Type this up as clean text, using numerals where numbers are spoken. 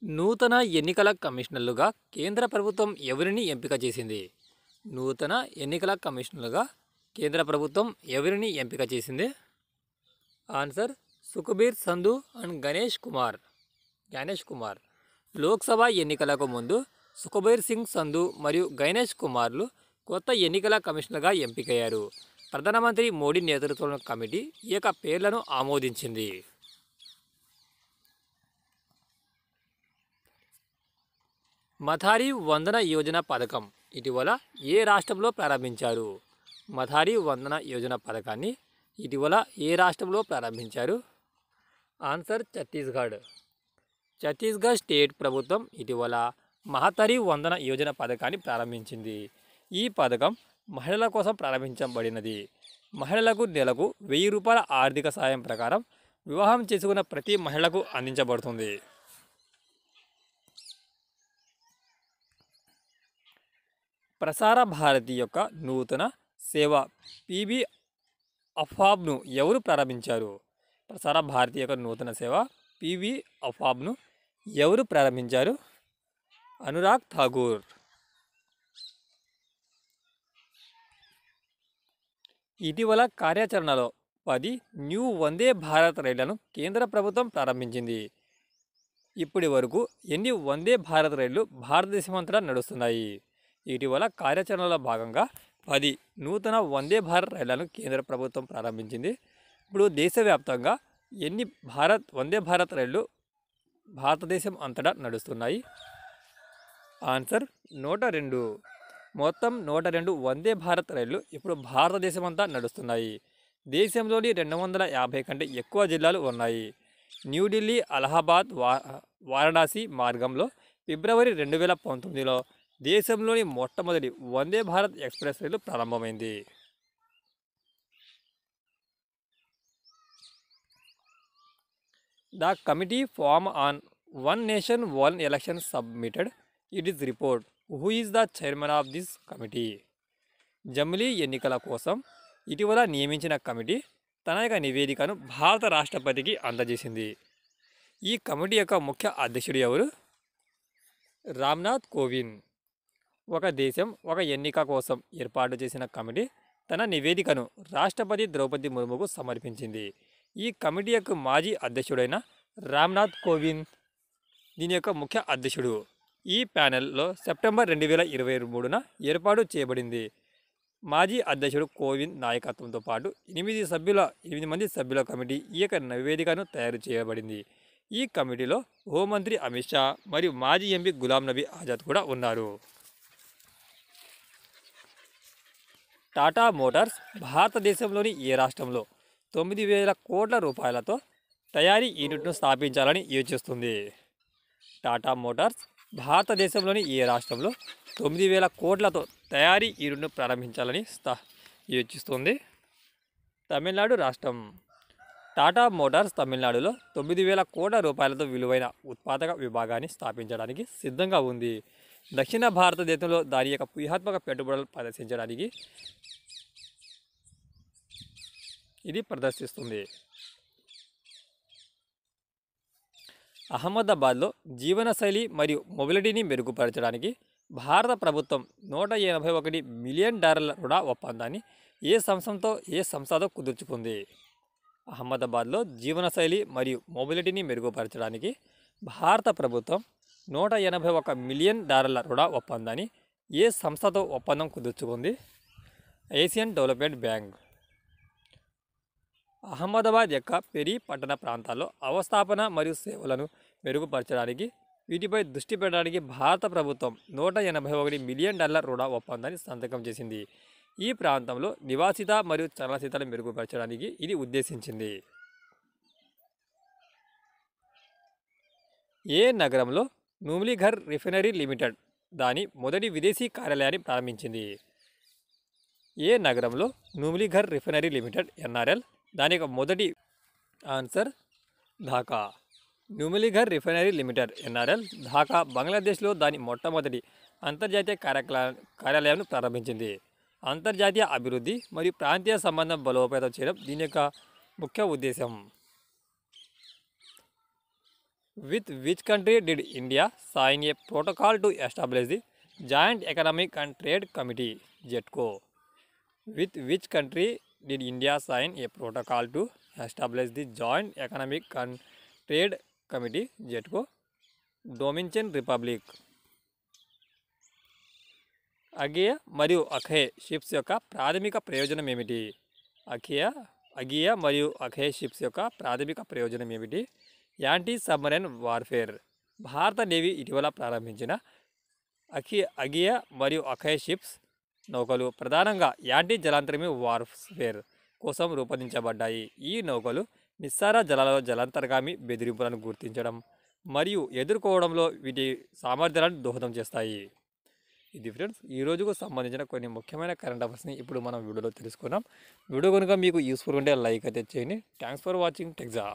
నూతన ఎన్నికల కమిషనర్లుగా కేంద్ర ప్రభుత్వం ఎవరిని ఎంపిక చేసింది? నూతన ఎన్నికల కమిషనర్లుగా కేంద్ర ప్రభుత్వం ఎవరిని ఎంపిక చేసింది? Answer Sukhbir Sandhu and Ganesh Kumar. లోక్సభ ఎన్నికలకు ముందు సుఖ్బీర్ సింగ్ సంధు మరియు గణేష్ కుమార్లు కొత్త ఎన్నికల కమిషనర్గా ఎంపికయ్యారు. ప్రధానమంత్రి మోడీ నేతృత్వంలోని కమిటీ ఈ యొక్క పేర్లను ఆమోదించింది. మథారీ వందన యోజన పథకం ఇటీవల ఏ రాష్ట్రంలో ప్రారంభించారు? మథారీ వందన యోజన పథకాన్ని ఇటీవల ఏ రాష్ట్రంలో ప్రారంభించారు? ఆన్సర్ ఛత్తీస్గఢ్ స్టేట్ ప్రభుత్వం ఇటీవల మహతారీ వందన యోజన పథకాన్ని ప్రారంభించింది. ఈ పథకం మహిళల కోసం ప్రారంభించబడినది. మహిళలకు నెలకు 1000 రూపాయల ఆర్థిక సాయం ప్రకారం వివాహం చేసుకున్న ప్రతి మహిళకు అందించబడుతుంది. ప్రసార భారతి యొక్క నూతన సేవ పీబీ అఫాబ్ను ఎవరు ప్రారంభించారు? ప్రసార భారతి యొక్క నూతన సేవ పీబీ అఫాబ్ను ఎవరు ప్రారంభించారు? అనురాగ్ ఠాగూర్. ఇటీవల కార్యాచరణలో 10 న్యూ వందే భారత్ రైళ్లను కేంద్ర ప్రభుత్వం ప్రారంభించింది. ఇప్పటి వరకు ఎన్ని వందే భారత్ రైళ్లు భారతదేశమంతటా నడుస్తున్నాయి? ఇటీవల కార్యాచరణలో భాగంగా 10 నూతన వందే భారత్ రైళ్లను కేంద్ర ప్రభుత్వం ప్రారంభించింది. ఇప్పుడు దేశవ్యాప్తంగా ఎన్ని వందే భారత్ రైళ్లు భారతదేశం అంతటా నడుస్తున్నాయి? ఆన్సర్ 102. మొత్తం 102 వందే భారత్ రైళ్లు ఇప్పుడు భారతదేశం అంతా నడుస్తున్నాయి. దేశంలోని 250 కంటే ఎక్కువ జిల్లాలు ఉన్నాయి. న్యూఢిల్లీ, అలహాబాద్, వారణాసి మార్గంలో ఫిబ్రవరి 2019లో దేశంలోని మొట్టమొదటి వందే భారత్ ఎక్స్ప్రెస్ రైలు ప్రారంభమైంది. The committee form on one nation one election submitted it report. Who is the chairman of this committee? జమిలీ ఎన్నికల కోసం ఇటీవల నియమించిన కమిటీ తన యొక్క నివేదికను భారత రాష్ట్రపతికి అందజేసింది. ఈ కమిటీ యొక్క ముఖ్య అధ్యక్షుడు ఎవరు? రామ్నాథ్ కోవింద్. ఒక దేశం ఒక ఎన్నిక కోసం ఏర్పాటు చేసిన కమిటీ తన నివేదికను రాష్ట్రపతి ద్రౌపది ముర్ముకు సమర్పించింది. ఈ కమిటీ యొక్క మాజీ అధ్యక్షుడైన రామ్నాథ్ కోవింద్ దీని యొక్క ముఖ్య అధ్యక్షుడు. ఈ ప్యానెల్లో సెప్టెంబర్ 2023న ఏర్పాటు చేయబడింది. మాజీ అధ్యక్షుడు కోవింద్ నాయకత్వంతో పాటు 8 మంది సభ్యుల కమిటీ ఈ యొక్క నివేదికను తయారు చేయబడింది. ఈ కమిటీలో హోంమంత్రి అమిత్ షా మరియు మాజీ ఎంపీ గులాం నబీ ఆజాద్ కూడా ఉన్నారు. టాటా మోటార్స్ భారతదేశంలోని ఏ రాష్ట్రంలో 9,000 కోట్ల రూపాయలతో తయారీ యూనిట్ను స్థాపించాలని యోచిస్తుంది? టాటా మోటార్స్ భారతదేశంలోని ఏ రాష్ట్రంలో 9,000 కోట్లతో తయారీ యూనిట్ను ప్రారంభించాలని యోచిస్తుంది? తమిళనాడు రాష్ట్రం. టాటా మోటార్స్ తమిళనాడులో 9,000 కోట్ల రూపాయలతో విలువైన ఉత్పాదక విభాగాన్ని స్థాపించడానికి సిద్ధంగా ఉంది. దక్షిణ భారతదేశంలో దాని యొక్క వ్యూహాత్మక పెట్టుబడులు ప్రదర్శించడానికి ఇది ప్రదర్శిస్తుంది. అహ్మదాబాద్లో జీవనశైలి మరియు మొబిలిటీని మెరుగుపరచడానికి భారత ప్రభుత్వం $181 మిలియన్ రుణ ఒప్పందాన్ని ఏ సంస్థతో కుదుర్చుకుంది? అహ్మదాబాద్లో జీవనశైలి మరియు మొబిలిటీని మెరుగుపరచడానికి భారత ప్రభుత్వం $181 మిలియన్ రుణ ఒప్పందాన్ని ఏ సంస్థతో ఒప్పందం కుదుర్చుకుంది? Asian development bank. అహ్మదాబాద్ యొక్క పెరి పట్టణ ప్రాంతాల్లో అవస్థాపన మరియు సేవలను మెరుగుపరచడానికి వీటిపై దృష్టి పెట్టడానికి భారత ప్రభుత్వం $181 మిలియన్ రుణ ఒప్పందాన్ని సంతకం చేసింది. ఈ ప్రాంతంలో నివాసిత మరియు చలనశీలతను మెరుగుపరచడానికి ఇది ఉద్దేశించింది. ఏ నగరంలో నుమ్లీఘర్ రిఫైనరీ లిమిటెడ్ దాని మొదటి విదేశీ కార్యాలయాన్ని ప్రారంభించింది? ఏ నగరంలో నుమ్లీఘర్ రిఫైనరీ లిమిటెడ్ NRL దాని యొక్క మొదటి answer Dhaka. Numaligarh refinery limited NRL Dhaka బంగ్లాదేశ్లో దాని మొట్టమొదటి అంతర్జాతీయ కార్యాలయాన్ని ప్రారంభించింది. అంతర్జాతీయ అభివృద్ధి మరియు ప్రాంతీయ సంబంధం బలోపేతం చేయడం దీని యొక్క ముఖ్య ఉద్దేశం. With which country did India sign a protocol to establish the Joint Economic and Trade Committee, JETCO? With which country did India sign a protocol to establish the Joint Economic and Trade Committee, JETCO? Dominican Republic. అగియ మరియు అఖే ships యొక్క ప్రాథమిక ప్రయోజనం ఏమిటి? అగియ మరియు అఖే ships యొక్క ప్రాథమిక ప్రయోజనం ఏమిటి? Anti submarine warfare. భారత నేవీ ఇటీవల ప్రారంభించిన అగియ మరియు అఖే షిప్స్ నౌకలు ప్రధానంగా యాంటీ జలాంతర్గామి వార్ఫేర్ కోసం రూపొందించబడ్డాయి. ఈ నౌకలు నిస్సార జలాలలో జలాంతర్గామి బెదిరింపులను గుర్తించడం మరియు ఎదుర్కోవడంలో వీటి సామర్థ్యాలను దోహదం చేస్తాయి. ఇది ఫ్రెండ్స్ ఈ రోజుకు సంబంధించిన కొన్ని ముఖ్యమైన కరెంట్ అఫైర్స్ని ఇప్పుడు మనం వీడియోలో తెలుసుకున్నాం. వీడియో కనుక మీకు యూస్ఫుల్ ఉంటే లైక్ అయితే చేయండి. Thanks for watching టెక్జా.